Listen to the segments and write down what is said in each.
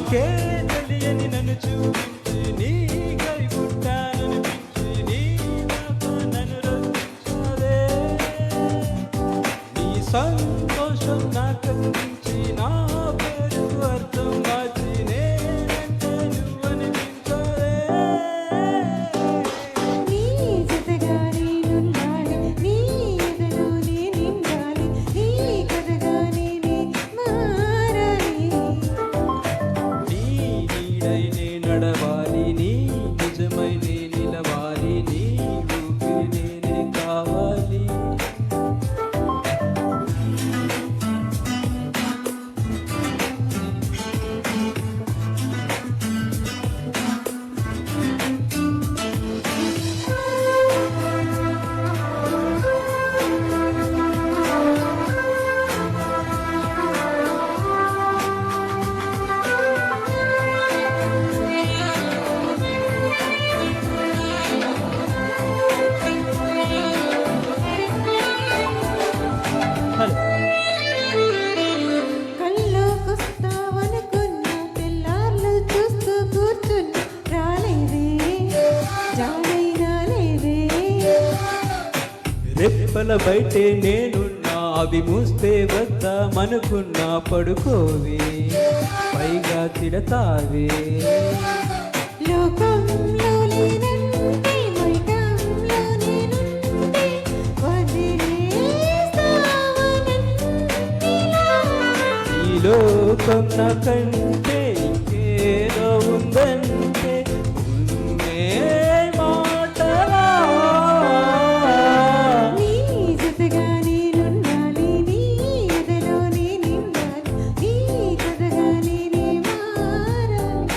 నాకే తెలియని నన్ను చూపించి నీకై పుట్టాననిపించి నీ నాతో నన్ను రక్షించావే. నీ సంతోషం నాకందించి నా పేరు అర్థం మార్చి నేనంటే నువ్వనిపించావే. నీ జతగా నేనుండాలి, నీ ఎదలో నేనిండాలి, నీ కథగా నేనే మారాలి. నీ నీడై నే నడవాలి, నీ నిజమై నే నిలవాలి, నీ ఊపిరి నేనే కావాలి. హలో కల్లోకొస్తావనుకున్నా తెల్లార్లు చూస్తూ కూర్చున్నా రాలేదే, జాడైనా లేదే. రెప్పల బయటే నేనున్నా అవి మూస్తే వద్దామనుకున్నా పడుకోవే పైగా తిడతావే. లోకంలో లేనంటే మైకంలో నేనుంటే వదిలేస్తావనన్నిలా. ఈ లోకం నాకంటే ఇంకేదో ఉందంటే ఉన్నే మాటలా. నీ జతగా నేనుండాలి, నీ ఎదలో నేనిండాలి, నీ కథగా నేనే మారాలి.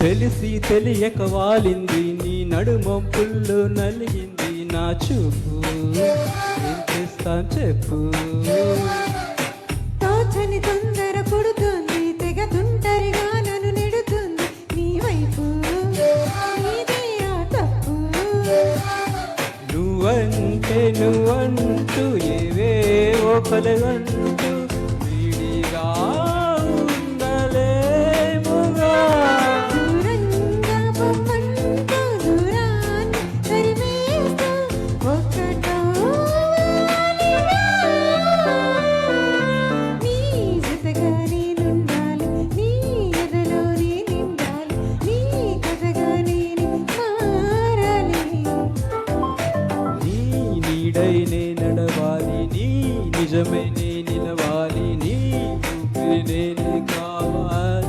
తెలిసి తెలియక వాలింది నీ నడుమొంపుల్లో నలిగింది నా చూపు. ఏం చేస్తాను చెప్పు. తోచని తొందర పుడుతుంది, తెగ తుంటరిగా నన్ను నెడుతుంది నీ వైపు. నీదే ఆ తప్పు. నువ్వంటూ ఏవేవో పలగంటూ విడిగా ఉండలేముగా. దూరంగా పొమ్మంటూ దూరాన్ని తరిమేస్తూ ఒక్కటవ్వాలిగా. నీ జతగా నేనుండాలి, నీ ఎదలో నేనిండాలి, నీ కథగా నేనే మారాలి. నీ నీడై నే నడవాలి, నీ నిజమై నే నిలవాలి, నీ ఊపిరి నేనే కావాలి.